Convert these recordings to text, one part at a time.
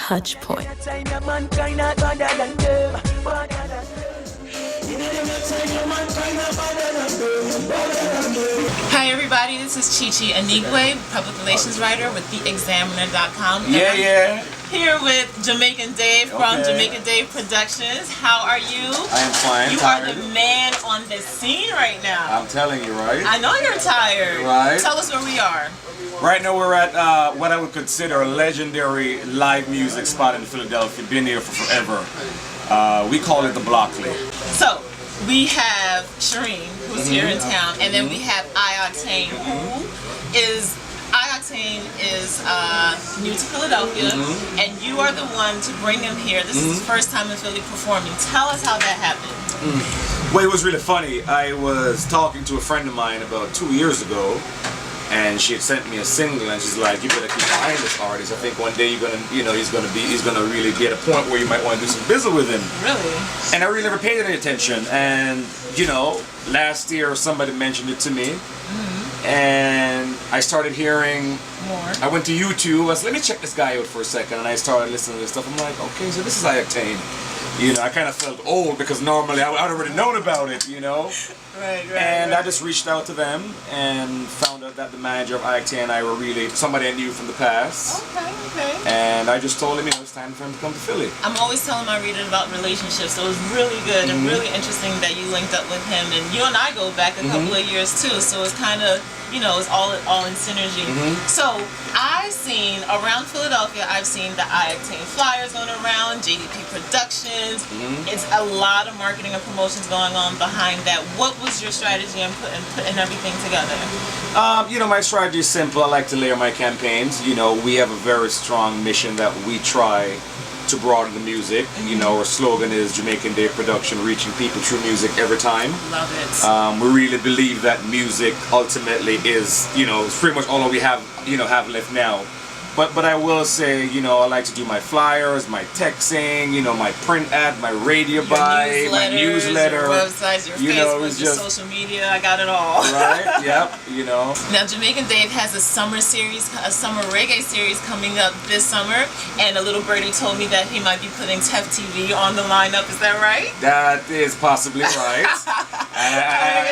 touch point. Hi everybody, this is Chichi Anigwe, public relations writer with TheExaminer.com. Yeah. Here with Jamaican Dave from Jamaican Dave Productions. How are you? I am fine. You tired. are the man on the scene right now. I'm telling you, right? I know you're tired. Right. Tell us where we are. Right now we're at what I would consider a legendary live music spot in Philadelphia. Been here for forever. We call it the Blockley. So, we have Shireen, who's here in town, and then we have I-Octane, who is... I-Octane is new to Philadelphia, and you are the one to bring him here. This is his first time in Philly performing. Tell us how that happened. Well, it was really funny. I was talking to a friend of mine about 2 years ago, and she had sent me a single, and she's like, "You better keep behind this artist. I think one day you're gonna, he's gonna really be at a point where you might want to do some business with him." Really? And I really never paid any attention. And last year somebody mentioned it to me. And I started hearing more. I went to YouTube. I said, let me check this guy out for a second, and I started listening to this stuff. I'm like, okay, so this is I-Octane. I kind of felt old because normally I'd already known about it, Right. And I just reached out to them and found out that the manager of I-Octane and I were really somebody I knew from the past. Okay. And I just told him, it's time for him to come to Philly. I'm always telling my readers about relationships, so it was really good and really interesting that you linked up with him. And you and I go back a couple of years too, so it's kind of, it's all in synergy. So I've seen around Philadelphia, I've seen the I-Octane flyers going around, JDP Productions. It's a lot of marketing and promotions going on behind that. What was your strategy in putting everything together? My strategy is simple. I like to layer my campaigns. We have a very strong mission that we try to broaden the music. Our slogan is Jamaican Dave Production, reaching people through music every time. Love it. We really believe that music ultimately is, pretty much all that we have left now. But I will say, I like to do my flyers, my texting, my print ad, my radio buy, my newsletter, your websites, your Facebook, your social media. I got it all. Right? Yep. Now, Jamaican Dave has a summer reggae series coming up this summer, and a little birdie told me that he might be putting TEF TV on the lineup. Is that right? That is possibly right.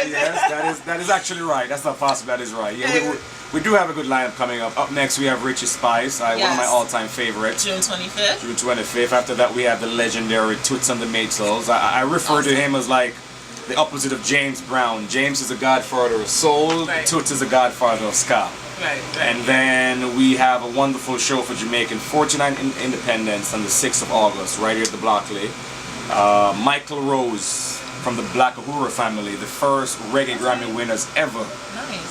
Yes, that is actually right. That's not possible. That is right. Yeah, we do have a good lineup coming up. Up next, we have Richie Spice, one of my all-time favorites. June 25th. June 25th. After that, we have the legendary Toots and the Maytals. I refer to him as like the opposite of James Brown. James is a godfather of soul. Right. Toots is a godfather of ska. Right. And then we have a wonderful show for Jamaican 49 Independence on the 6th of August, right here at the Blockley. Michael Rose from the Black Uhura family, the first reggae Grammy winners ever,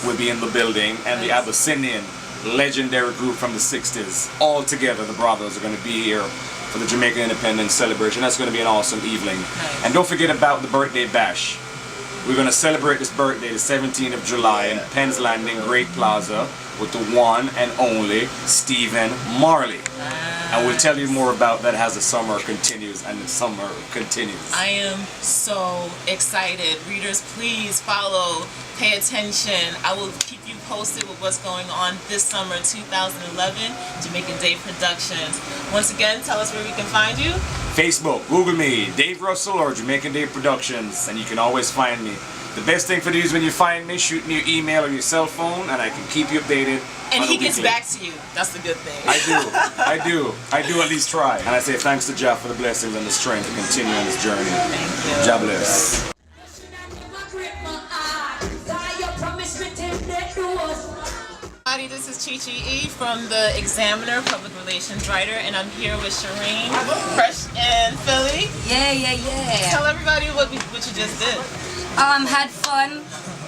will be in the building, and the Abyssinian legendary group from the 60s. All together, the brothers are going to be here for the Jamaican Independence celebration. That's going to be an awesome evening. And don't forget about the birthday bash. We're going to celebrate this birthday the 17th of July in Penn's Landing Great Plaza with the one and only Stephen Marley. And we'll tell you more about that as the summer continues, and the summer continues. I am so excited. Readers, please follow, pay attention. I will keep you posted with what's going on this summer 2011, Jamaican Dave Productions. Once again, tell us where we can find you. Facebook, Google me, Dave Russell or Jamaican Dave Productions, and you can always find me. The best thing for you is when you find me, shoot me your email or your cell phone, and I can keep you updated. And he gets back to you. That's the good thing. I do at least try. And I say thanks to Jah for the blessings and the strength to continue on this journey. Thank you. Jah bless. Hi, this is Chichi E from The Examiner, public relations writer, and I'm here with Shireen, fresh in Philly. Yeah. Tell everybody what you just did. Had fun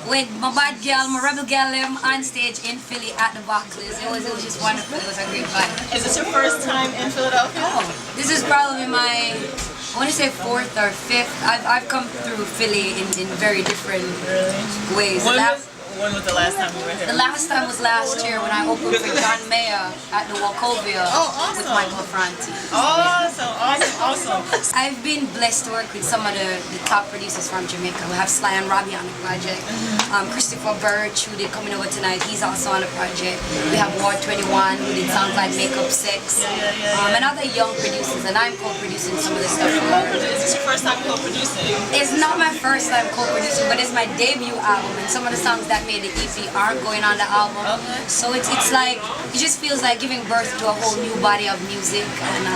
with my bad girl, my rebel girl, on stage in Philly at the Blockley's. It was just wonderful. It was a great vibe. Is this your first time in Philadelphia? Oh, this is probably my, I want to say 4th or 5th. I've come through Philly in very different ways. when was the last time you were here? The last time was last year when I opened for John Mayer at the Wachovia with Michael Franti. Awesome. I've been blessed to work with some of the top producers from Jamaica. We have Sly and Robbie on the project. Christopher Birch, who did Coming Over Tonight, he's also on the project. We have Ward 21, who did songs like Makeup Sex. And other young producers, and I'm co-producing some of the stuff. Is this your first time co-producing? It's not my first time co-producing, but it's my debut album, and some of the songs that made the EP are going on the album. So it's like, it just feels like giving birth to a whole new body of music, and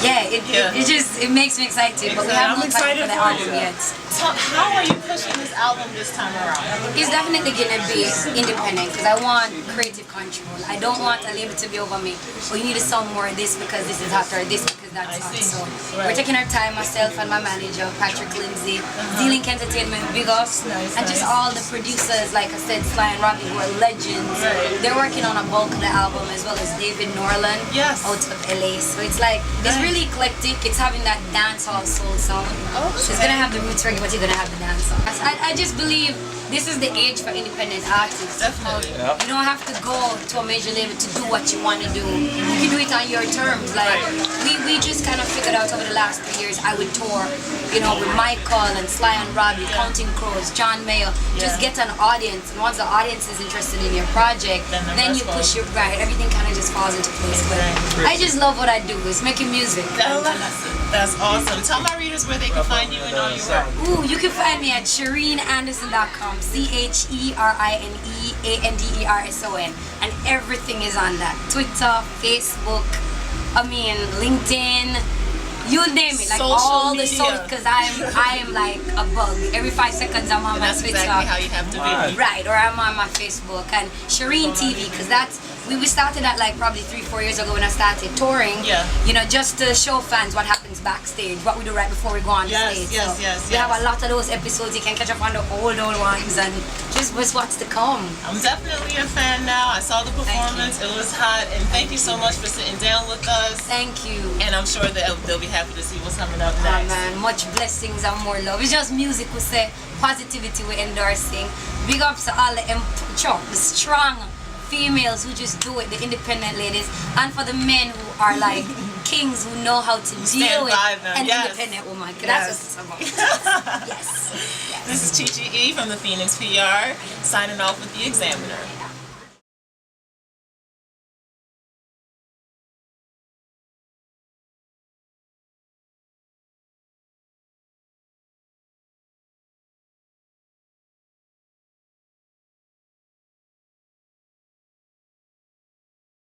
it makes me excited, but we haven't looked for the album yet. So how are you pushing this album this time around? It's definitely gonna be independent because I want creative control. I don't want a label to be over me. Oh, you need to sound more of this because this is hot, or this because that's hot. So we're taking our time, myself and my manager, Patrick Lindsay, D-Link Entertainment, big ups, and just all the producers, like I said, Sly and Robbie, who are legends. They're working on a bulk of the album, as well as David Norland out of LA. So it's like, it's really eclectic. It's having that dancehall soul sound. So it's gonna have the roots reggae, but you're gonna have the dancehall. I just believe this is the age for independent artists. Definitely. You don't have to go to a major label to do what you want to do. You can do it on your terms. Like we just kind of figured out over the last 3 years. I would tour, with Michael and Sly and Robbie, Counting Crows, John Mayer. Just get an audience, and once the audience is interested in your project, then you push your right. Everything kind of just falls into place. But I just love what I do. It's making music. That's awesome. Tell my readers where they can find you and all your work. Ooh, you can find me at ShireenAnderson.com. CHERINEANDERSON, and everything is on that. Twitter, Facebook, LinkedIn, you name it, like all the social, because I am like a bug. Every 5 seconds I'm on my Twitter. That's exactly how you have to be. Right, or I'm on my Facebook, and Shireen TV, because that's, we started that like probably 3-4 years ago when I started touring. Just to show fans what happens backstage, what we do right before we go on stage. We have a lot of those episodes. You can catch up on the old ones and just what's to come. I'm definitely a fan now. I saw the performance. It was hot, and thank you so much for sitting down with us. Thank you. And I'm sure that they'll be happy to see what's coming up next. Oh man, much blessings and more love. It's just music, we say, positivity we're endorsing. Big ups to all the strong females who just do it, the independent ladies, and for the men who are like kings who know how to deal with an independent woman. That's what it's about. Yes. This is Chichi E from the Phoenix PR, signing off with The Examiner.